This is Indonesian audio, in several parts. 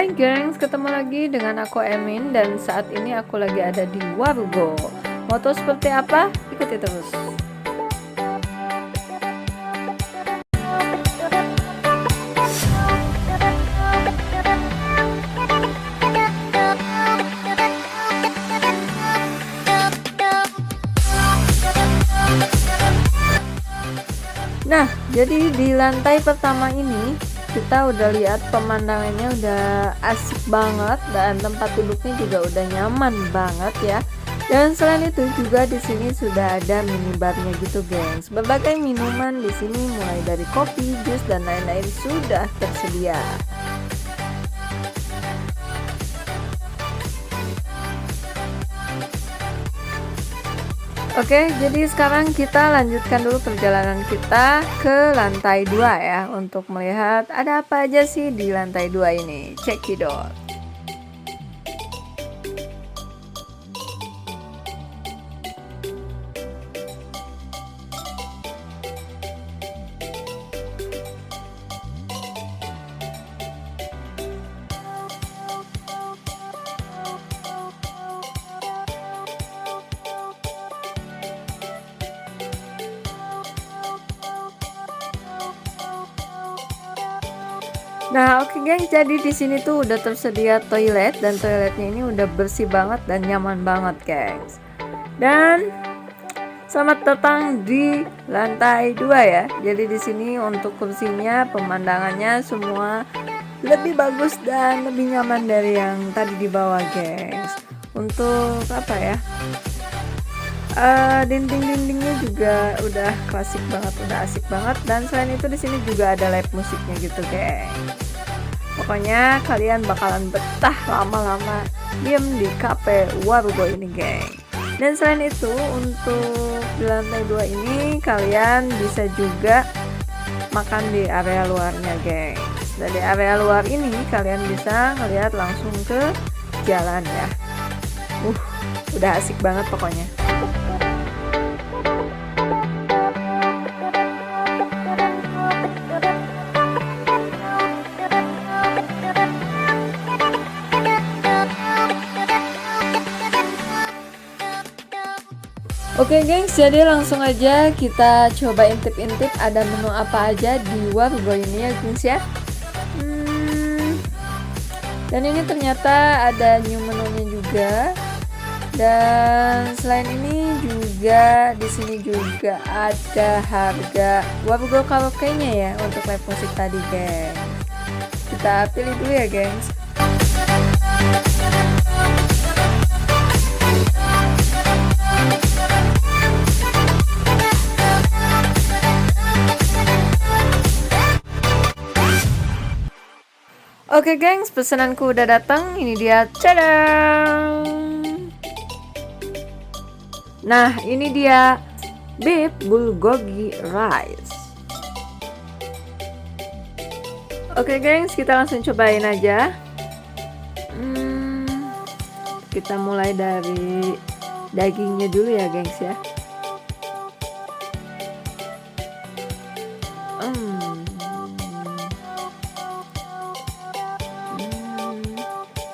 Hai gengs, ketemu lagi dengan aku Emin dan saat ini aku lagi ada di Warugo. Mau tahu seperti apa? Ikuti terus. Nah, jadi di lantai pertama ini kita udah lihat pemandangannya udah asik banget dan tempat duduknya juga udah nyaman banget ya. Dan selain itu juga di sini sudah ada minibarnya gitu, gengs. Berbagai minuman di sini mulai dari kopi, jus dan lain-lain sudah tersedia. Oke, jadi sekarang kita lanjutkan dulu perjalanan kita ke lantai 2 ya, untuk melihat ada apa aja sih di lantai 2 ini. Check it out. Nah, oke gengs, jadi di sini tuh udah tersedia toilet dan toiletnya ini udah bersih banget dan nyaman banget, gengs. Dan selamat datang di lantai 2 ya. Jadi di sini untuk kursinya, pemandangannya semua lebih bagus dan lebih nyaman dari yang tadi di bawah, gengs. Untuk apa ya? Dinding-dindingnya juga udah klasik banget, udah asik banget. Dan selain itu di sini juga ada live musiknya gitu, gengs. Pokoknya kalian bakalan betah lama-lama diem di cafe Warugo ini, geng. Dan selain itu untuk di lantai 2 ini kalian bisa juga makan di area luarnya, geng. Dari area luar ini kalian bisa ngeliat langsung ke jalan ya. Udah asik banget pokoknya. Oke gengs, jadi langsung aja kita coba intip-intip ada menu apa aja di Warugo ini ya gengs ya. Dan ini ternyata ada new menunya juga. Dan selain ini juga di sini juga ada harga Warugo karaoke-nya ya untuk live musik tadi, gengs. Kita pilih dulu ya, gengs. Oke gengs, pesananku udah datang. Ini dia, cadang. Nah, ini dia beef bulgogi rice. Oke gengs, kita langsung cobain aja. Kita mulai dari dagingnya dulu ya gengs ya.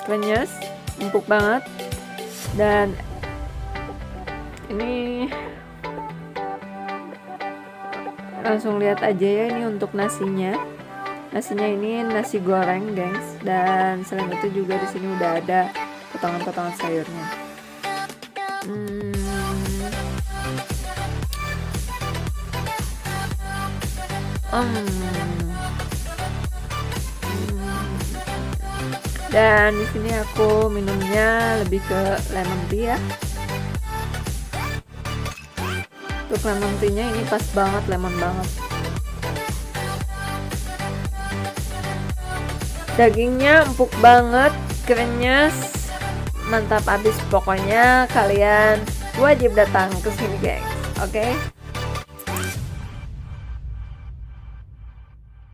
Krenyes, empuk banget. Dan ini langsung lihat aja ya, ini untuk nasinya. Nasinya ini nasi goreng, gengs. Dan selain itu juga di sini udah ada potongan-potongan sayurnya. Dan di sini aku minumnya lebih ke lemon tea ya. Untuk lemon tea-nya ini pas banget, lemon banget. Dagingnya empuk banget, krenyes, mantap abis. Pokoknya kalian wajib datang ke sini, gengs. Oke?